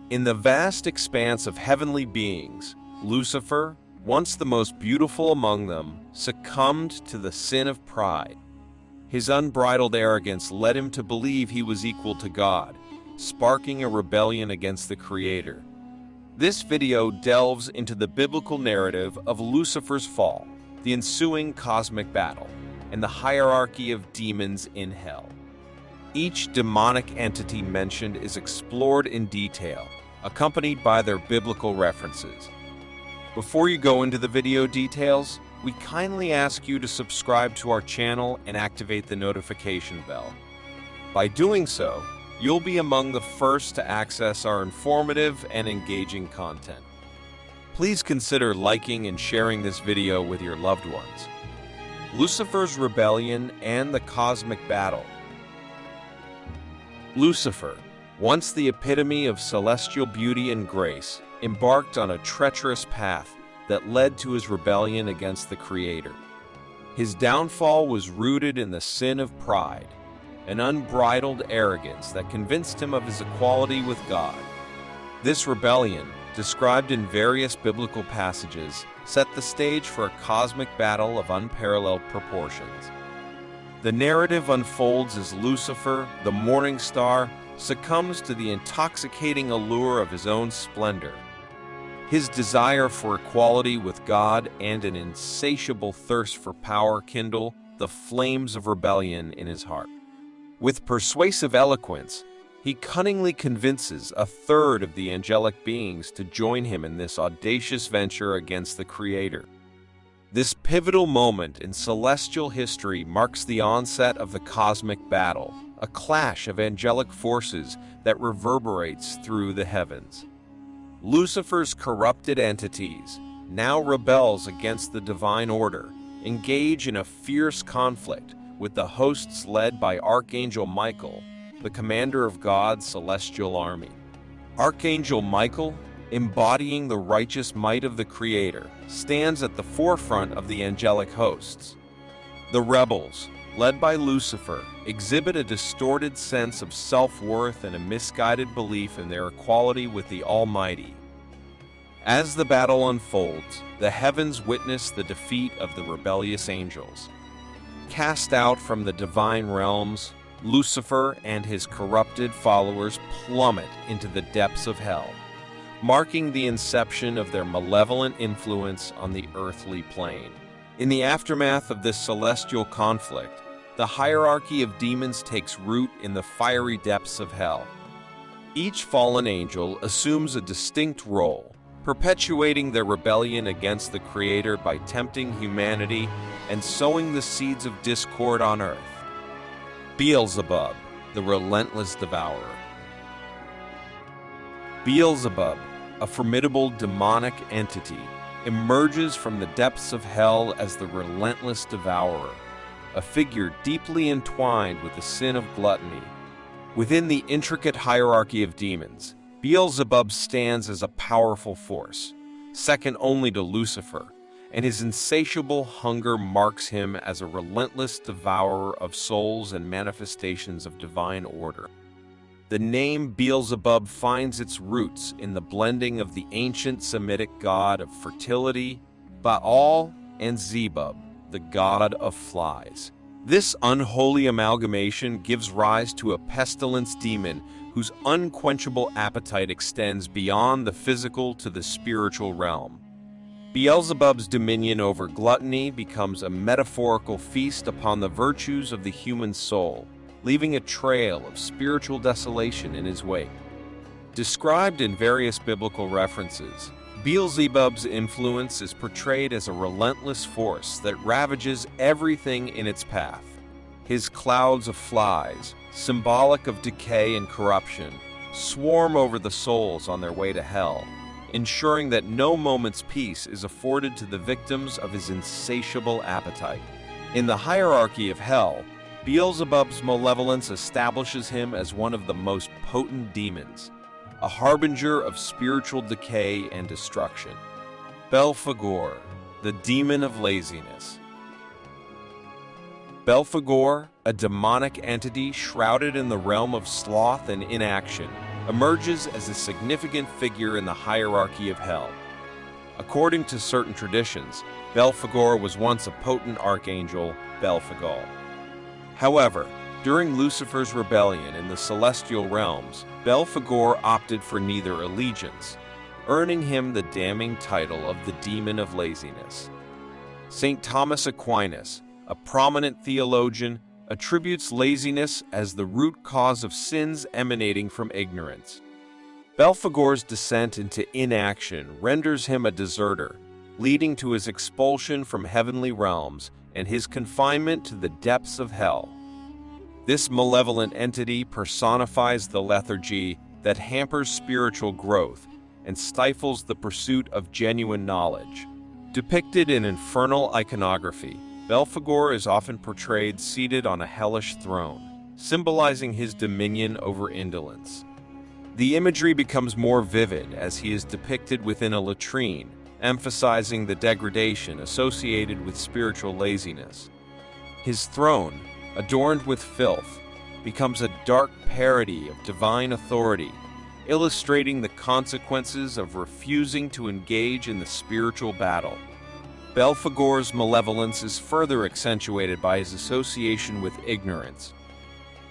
In the vast expanse of heavenly beings, Lucifer, once the most beautiful among them, succumbed to the sin of pride. His unbridled arrogance led him to believe he was equal to God, sparking a rebellion against the Creator. This video delves into the biblical narrative of Lucifer's fall, the ensuing cosmic battle, and the hierarchy of demons in hell. Each demonic entity mentioned is explored in detail, accompanied by their biblical references. Before you go into the video details, we kindly ask you to subscribe to our channel and activate the notification bell. By doing so, you'll be among the first to access our informative and engaging content. Please consider liking and sharing this video with your loved ones. Lucifer's rebellion and the cosmic battle. Lucifer, once the epitome of celestial beauty and grace, embarked on a treacherous path that led to his rebellion against the Creator. His downfall was rooted in the sin of pride, an unbridled arrogance that convinced him of his equality with God. This rebellion, described in various biblical passages, set the stage for a cosmic battle of unparalleled proportions. The narrative unfolds as Lucifer, the morning star, succumbs to the intoxicating allure of his own splendor. His desire for equality with God and an insatiable thirst for power kindle the flames of rebellion in his heart. With persuasive eloquence, he cunningly convinces a third of the angelic beings to join him in this audacious venture against the Creator. This pivotal moment in celestial history marks the onset of the cosmic battle, a clash of angelic forces that reverberates through the heavens. Lucifer's corrupted entities, now rebels against the divine order, engage in a fierce conflict with the hosts led by Archangel Michael, the commander of God's celestial army. Archangel Michael, embodying the righteous might of the Creator, stands at the forefront of the angelic hosts. The rebels, led by Lucifer, exhibit a distorted sense of self-worth and a misguided belief in their equality with the Almighty. As the battle unfolds, the heavens witness the defeat of the rebellious angels. Cast out from the divine realms, Lucifer and his corrupted followers plummet into the depths of hell, marking the inception of their malevolent influence on the earthly plane. In the aftermath of this celestial conflict, the hierarchy of demons takes root in the fiery depths of hell. Each fallen angel assumes a distinct role, perpetuating their rebellion against the Creator by tempting humanity and sowing the seeds of discord on earth. Beelzebub, the Relentless Devourer. Beelzebub, a formidable demonic entity, emerges from the depths of hell as the Relentless Devourer, a figure deeply entwined with the sin of gluttony. Within the intricate hierarchy of demons, Beelzebub stands as a powerful force, second only to Lucifer, and his insatiable hunger marks him as a relentless devourer of souls and manifestations of divine order. The name Beelzebub finds its roots in the blending of the ancient Semitic god of fertility, Baal, and Zebub, the god of flies. This unholy amalgamation gives rise to a pestilence demon whose unquenchable appetite extends beyond the physical to the spiritual realm. Beelzebub's dominion over gluttony becomes a metaphorical feast upon the virtues of the human soul, leaving a trail of spiritual desolation in his wake. Described in various biblical references, Beelzebub's influence is portrayed as a relentless force that ravages everything in its path. His clouds of flies, symbolic of decay and corruption, swarm over the souls on their way to hell, ensuring that no moment's peace is afforded to the victims of his insatiable appetite. In the hierarchy of hell, Beelzebub's malevolence establishes him as one of the most potent demons, a harbinger of spiritual decay and destruction. Belfagor, the demon of laziness. Belfagor, a demonic entity shrouded in the realm of sloth and inaction, emerges as a significant figure in the hierarchy of hell. According to certain traditions, Belfagor was once a potent archangel, Belfagor. However, during Lucifer's rebellion in the celestial realms, Belfagor opted for neither allegiance, earning him the damning title of the Demon of Laziness. St. Thomas Aquinas, a prominent theologian, attributes laziness as the root cause of sins emanating from ignorance. Belfagor's descent into inaction renders him a deserter, leading to his expulsion from heavenly realms and his confinement to the depths of hell. This malevolent entity personifies the lethargy that hampers spiritual growth and stifles the pursuit of genuine knowledge. Depicted in infernal iconography, Belfagor is often portrayed seated on a hellish throne, symbolizing his dominion over indolence. The imagery becomes more vivid as he is depicted within a latrine, emphasizing the degradation associated with spiritual laziness. His throne, adorned with filth, becomes a dark parody of divine authority, illustrating the consequences of refusing to engage in the spiritual battle. Belfagor's malevolence is further accentuated by his association with ignorance.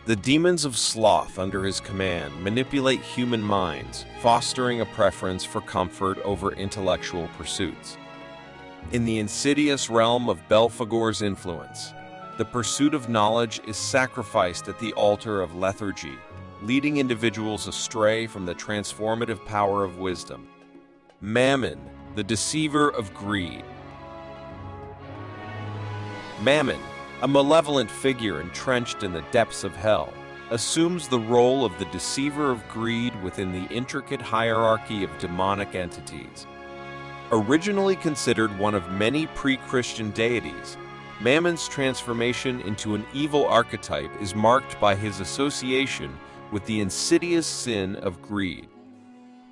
The demons of sloth under his command manipulate human minds, fostering a preference for comfort over intellectual pursuits. In the insidious realm of Belfagor's influence, the pursuit of knowledge is sacrificed at the altar of lethargy, leading individuals astray from the transformative power of wisdom. Mammon, the deceiver of greed. Mammon, a malevolent figure entrenched in the depths of hell, assumes the role of the deceiver of greed within the intricate hierarchy of demonic entities. Originally considered one of many pre-Christian deities, Mammon's transformation into an evil archetype is marked by his association with the insidious sin of greed.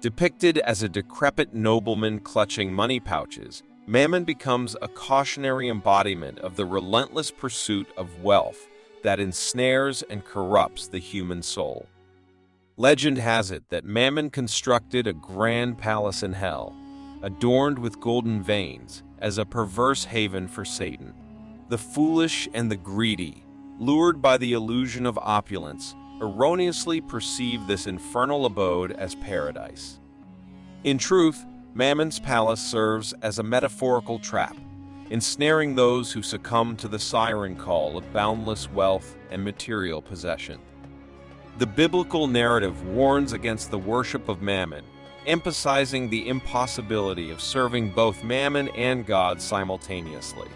Depicted as a decrepit nobleman clutching money pouches, Mammon becomes a cautionary embodiment of the relentless pursuit of wealth that ensnares and corrupts the human soul. Legend has it that Mammon constructed a grand palace in hell, adorned with golden veins, as a perverse haven for Satan. The foolish and the greedy, lured by the illusion of opulence, erroneously perceive this infernal abode as paradise. In truth, Mammon's palace serves as a metaphorical trap, ensnaring those who succumb to the siren call of boundless wealth and material possession. The biblical narrative warns against the worship of Mammon, emphasizing the impossibility of serving both Mammon and God simultaneously.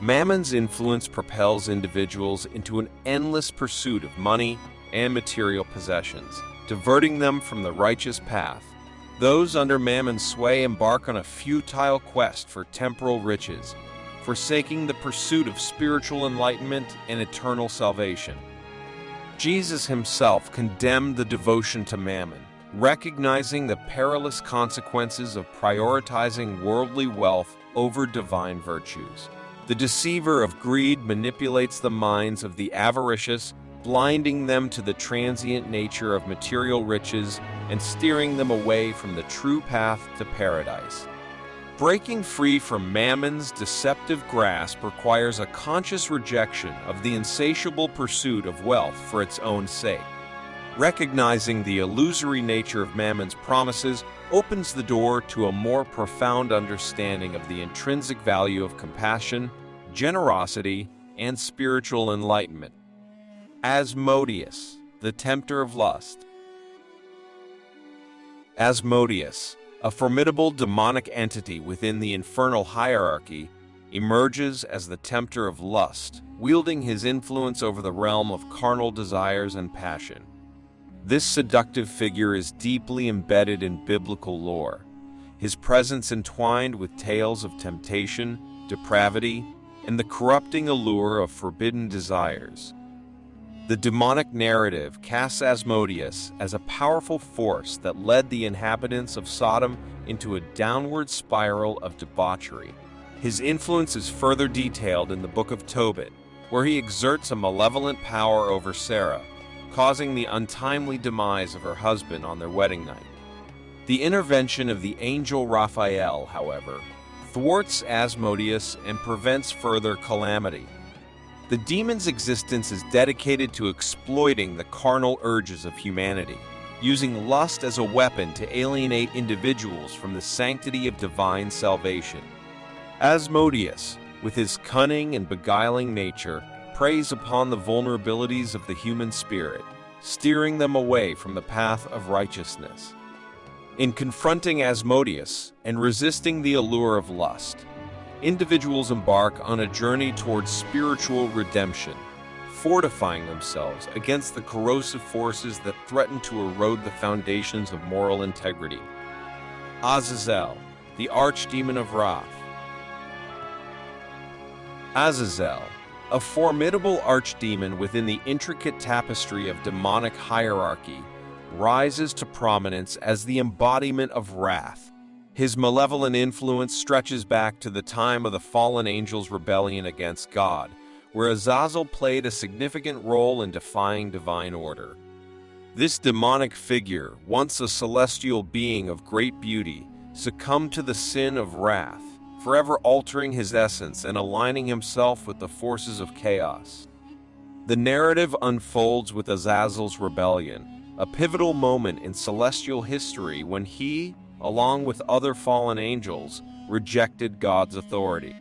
Mammon's influence propels individuals into an endless pursuit of money and material possessions, diverting them from the righteous path. Those under Mammon's sway embark on a futile quest for temporal riches, forsaking the pursuit of spiritual enlightenment and eternal salvation. Jesus himself condemned the devotion to Mammon, recognizing the perilous consequences of prioritizing worldly wealth over divine virtues. The deceiver of greed manipulates the minds of the avaricious, blinding them to the transient nature of material riches and steering them away from the true path to paradise. Breaking free from Mammon's deceptive grasp requires a conscious rejection of the insatiable pursuit of wealth for its own sake. Recognizing the illusory nature of Mammon's promises opens the door to a more profound understanding of the intrinsic value of compassion, generosity, and spiritual enlightenment. Asmodius, the Tempter of Lust. Asmodius, a formidable demonic entity within the infernal hierarchy, emerges as the Tempter of Lust, wielding his influence over the realm of carnal desires and passion. This seductive figure is deeply embedded in biblical lore, his presence entwined with tales of temptation, depravity, and the corrupting allure of forbidden desires. The demonic narrative casts Asmodius as a powerful force that led the inhabitants of Sodom into a downward spiral of debauchery. His influence is further detailed in the Book of Tobit, where he exerts a malevolent power over Sarah, causing the untimely demise of her husband on their wedding night. The intervention of the angel Raphael, however, thwarts Asmodius and prevents further calamity. The demon's existence is dedicated to exploiting the carnal urges of humanity, using lust as a weapon to alienate individuals from the sanctity of divine salvation. Asmodius, with his cunning and beguiling nature, preys upon the vulnerabilities of the human spirit, steering them away from the path of righteousness. In confronting Asmodius and resisting the allure of lust, individuals embark on a journey towards spiritual redemption, fortifying themselves against the corrosive forces that threaten to erode the foundations of moral integrity. Azazel, the Archdemon of Wrath. Azazel, a formidable archdemon within the intricate tapestry of demonic hierarchy, rises to prominence as the embodiment of wrath. His malevolent influence stretches back to the time of the fallen angel's rebellion against God, where Azazel played a significant role in defying divine order. This demonic figure, once a celestial being of great beauty, succumbed to the sin of wrath, forever altering his essence and aligning himself with the forces of chaos. The narrative unfolds with Azazel's rebellion, a pivotal moment in celestial history when he, along with other fallen angels, rejected God's authority.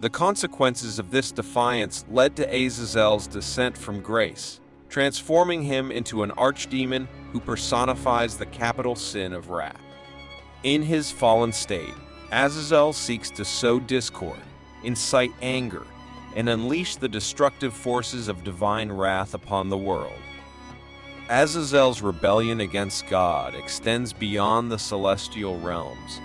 The consequences of this defiance led to Azazel's descent from grace, transforming him into an archdemon who personifies the capital sin of wrath. In his fallen state, Azazel seeks to sow discord, incite anger, and unleash the destructive forces of divine wrath upon the world. Azazel's rebellion against God extends beyond the celestial realms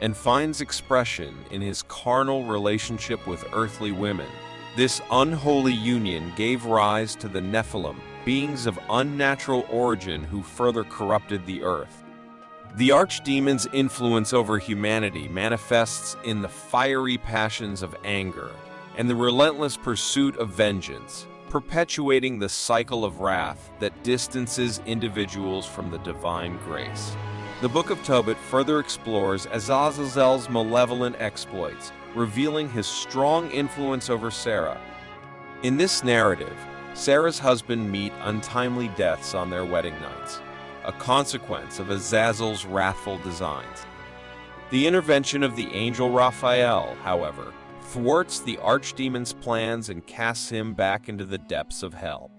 and finds expression in his carnal relationship with earthly women. This unholy union gave rise to the Nephilim, beings of unnatural origin who further corrupted the earth. The archdemon's influence over humanity manifests in the fiery passions of anger and the relentless pursuit of vengeance, perpetuating the cycle of wrath that distances individuals from the divine grace. The Book of Tobit further explores Azazel's malevolent exploits, revealing his strong influence over Sarah. In this narrative, Sarah's husband meet untimely deaths on their wedding nights, a consequence of Azazel's wrathful designs. The intervention of the angel Raphael, however, thwarts the archdemon's plans and casts him back into the depths of hell.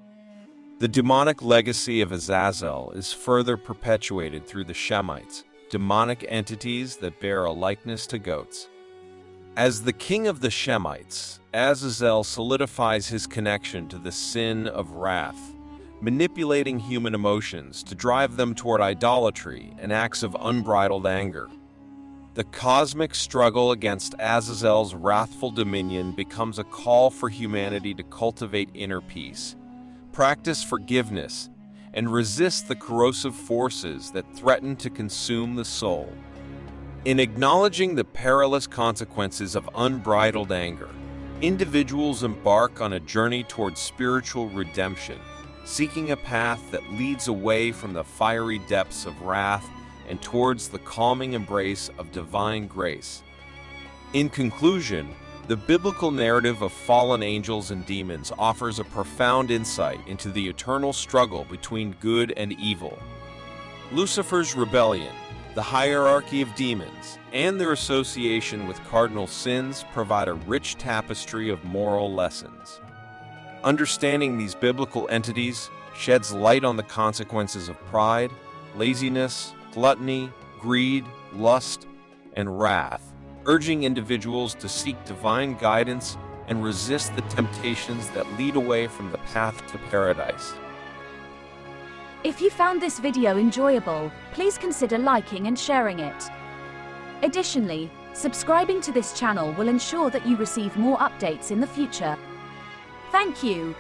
The demonic legacy of Azazel is further perpetuated through the Shemites, demonic entities that bear a likeness to goats. As the king of the Shemites, Azazel solidifies his connection to the sin of wrath, manipulating human emotions to drive them toward idolatry and acts of unbridled anger. The cosmic struggle against Azazel's wrathful dominion becomes a call for humanity to cultivate inner peace, practice forgiveness, and resist the corrosive forces that threaten to consume the soul. In acknowledging the perilous consequences of unbridled anger, individuals embark on a journey towards spiritual redemption, seeking a path that leads away from the fiery depths of wrath and towards the calming embrace of divine grace. In conclusion, the biblical narrative of fallen angels and demons offers a profound insight into the eternal struggle between good and evil. Lucifer's rebellion, the hierarchy of demons, and their association with cardinal sins provide a rich tapestry of moral lessons. Understanding these biblical entities sheds light on the consequences of pride, laziness, gluttony, greed, lust, and wrath, urging individuals to seek divine guidance and resist the temptations that lead away from the path to paradise. If you found this video enjoyable, please consider liking and sharing it. Additionally, subscribing to this channel will ensure that you receive more updates in the future. Thank you.